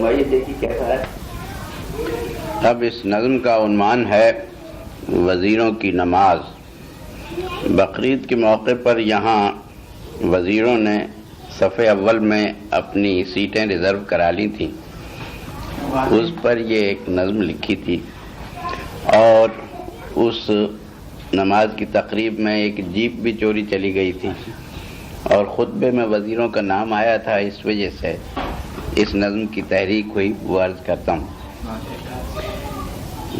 فرمائیے، دیکھیے کیسا ہے۔ اب اس نظم کا عنوان ہے وزیروں کی نماز۔ بقرعید کے موقع پر یہاں وزیروں نے صف اول میں اپنی سیٹیں ریزرو کرا لی تھیں، اس پر یہ ایک نظم لکھی تھی، اور اس نماز کی تقریب میں ایک جیپ بھی چوری چلی گئی تھی، اور خطبے میں وزیروں کا نام آیا تھا، اس وجہ سے اس نظم کی تحریک ہوئی، وہ عرض کرتا ہوں۔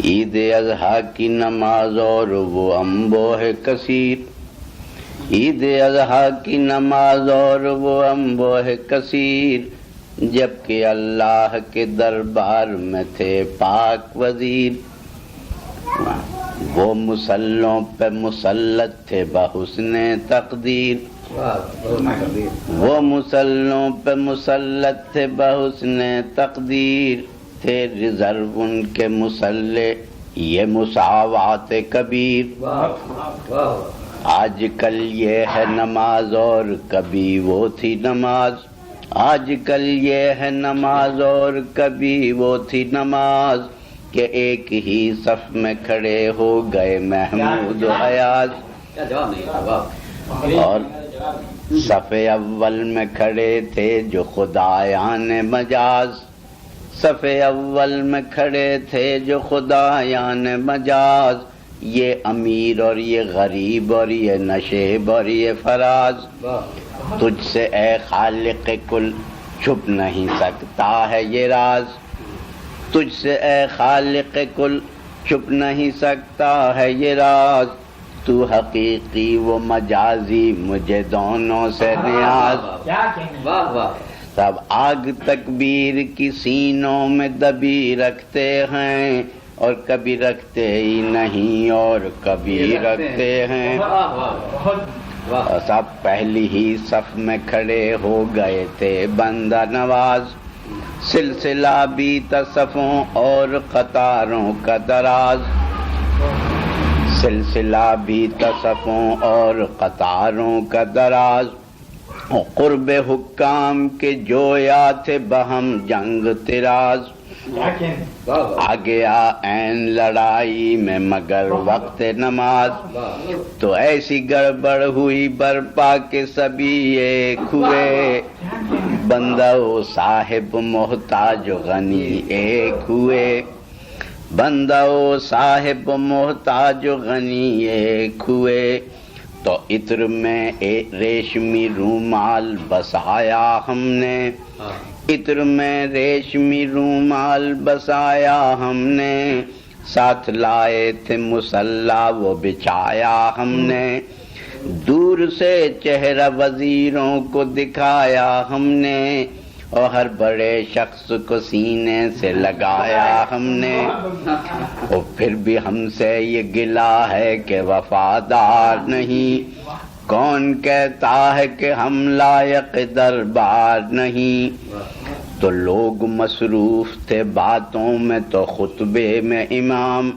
عید اضحیٰ کی نماز اور وہ انبوہ کثیر، عید اضحیٰ کی نماز اور وہ انبوہ کثیر، جبکہ اللہ کے دربار میں تھے پاک وزیر، وہ مسلوں پہ مسلط تھے بحسن تقدیر، وہ مسلوں پہ مسلط تھے بحسن تقدیر، تھے ریزرو ان کے مسلح یہ مساوات کبیر، آج کل یہ ہے نماز اور کبھی وہ تھی نماز، آج کل یہ ہے نماز اور کبھی وہ تھی نماز، کہ ایک ہی صف میں کھڑے ہو گئے محمود و ایاز، اور صف اول میں کھڑے تھے جو خدایان مجاز، صف اول میں کھڑے تھے جو خدایان مجاز، یہ امیر اور یہ غریب اور یہ نشیب اور یہ فراز، تجھ سے اے خالق کل چھپ نہیں سکتا ہے یہ راز، تجھ سے اے خالق کل چھپ نہیں سکتا ہے یہ راز، تو حقیقی و مجازی مجھے دونوں سے نیاز، سب آگ تکبیر کی سینوں میں دبی رکھتے ہیں، اور کبھی رکھتے ہی نہیں اور کبھی رکھتے ہیں، سب پہلی ہی صف میں کھڑے ہو گئے تھے بندہ نواز، سلسلہ بھی صفوں اور قطاروں کا دراز، سلسلہ بھی صفوں اور قطاروں کا دراز، قرب حکام کے جویا تھے بہم جنگ تراز، آگے عین لڑائی میں مگر وقت نماز، تو ایسی گڑبڑ ہوئی برپا کے سبھی ایک ہوئے، بندہ و صاحب محتاج غنی ایک ہوئے، بندہ و صاحب محتاج غنی ایک ہوئے، تو عطر میں ریشمی رومال بسایا ہم نے، عطر میں ریشمی رومال بسایا ہم نے، ساتھ لائے تھے مصلا وہ بچھایا ہم نے، دور سے چہرہ وزیروں کو دکھایا ہم نے، اور ہر بڑے شخص کو سینے سے لگایا ہم نے، اور پھر بھی ہم سے یہ گلہ ہے کہ وفادار نہیں، کون کہتا ہے کہ ہم لائق دربار نہیں، تو لوگ مصروف تھے باتوں میں تو خطبے میں امام،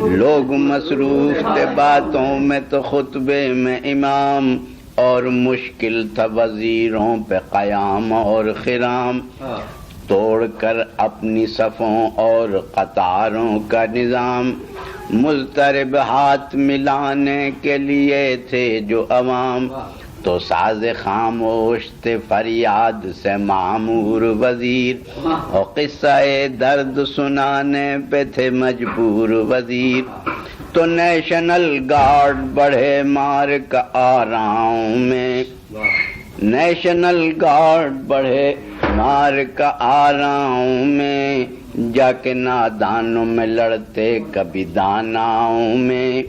لوگ مصروف تھے باتوں میں تو خطبے میں امام، اور مشکل تھا وزیروں پہ قیام اور خرام، توڑ کر اپنی صفوں اور قطاروں کا نظام، مضطرب ہاتھ ملانے کے لیے تھے جو عوام، تو ساز خاموش تھے فریاد سے معمور وزیر، اور قصہ درد سنانے پہ تھے مجبور وزیر، تو نیشنل گارڈ بڑھے مار کا آراؤں میں، نیشنل گارڈ بڑھے مار کا آراؤں میں، جا کے نادانوں میں لڑتے کبھی داناؤں میں،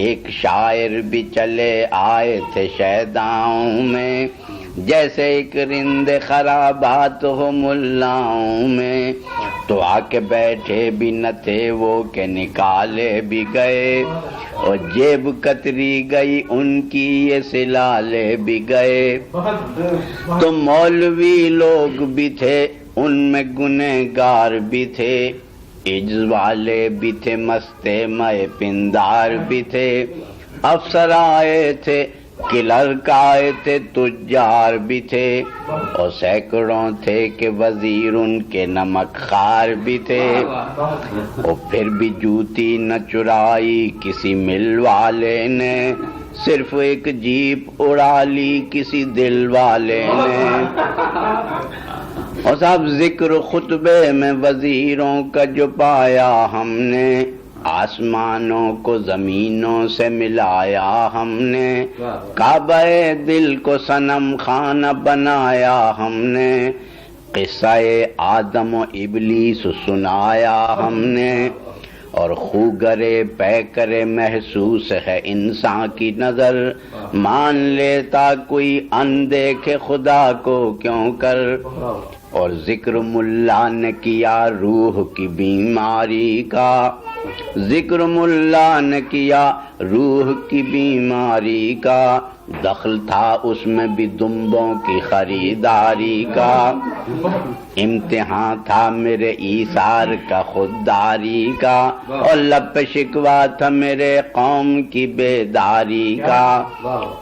ایک شاعر بھی چلے آئے تھے شیداؤں میں، جیسے ایک رند خرابات ہو ملاؤں میں، تو آ کے بیٹھے بھی نہ تھے وہ کہ نکالے بھی گئے، اور جیب کتری گئی ان کی یہ سلالے بھی گئے، تو مولوی لوگ بھی تھے ان میں گنہگار بھی تھے، عجز والے بھی تھے مستے مئے پندار بھی تھے، افسر آئے تھے کہ لڑکائے تھے تجار بھی تھے اور سینکڑوں تھے کہ وزیر ان کے نمک خوار بھی تھے، اور پھر بھی جوتی نہ چرائی کسی مل والے نے، صرف ایک جیپ اڑا لی کسی دل والے نے۔ اور صاحب ذکر خطبے میں وزیروں کا جو پایا ہم نے، آسمانوں کو زمینوں سے ملایا ہم نے، کعبہ دل کو صنم خانہ بنایا ہم نے، قصہ آدم و ابلیس سنایا ہم نے، اور خوگرے پیکرے محسوس ہے انسان کی نظر، مان لیتا کوئی اندیکھے خدا کو کیوں کر۔ اور ذکر ملا نے کیا روح کی بیماری کا، ذکر ملا نے کیا روح کی بیماری کا، دخل تھا اس میں بھی دمبوں کی خریداری کا، امتحان تھا میرے ایثار کا خودداری کا، اور لب پہ شکوا تھا میرے قوم کی بیداری کا،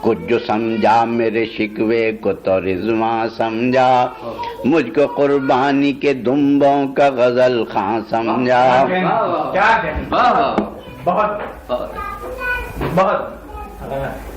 کچھ جو سمجھا میرے شکوے کو تو رضواں سمجھا، مجھ کو قربانی کے دمبوں کا غزل خاں سمجھا۔ بہت بہت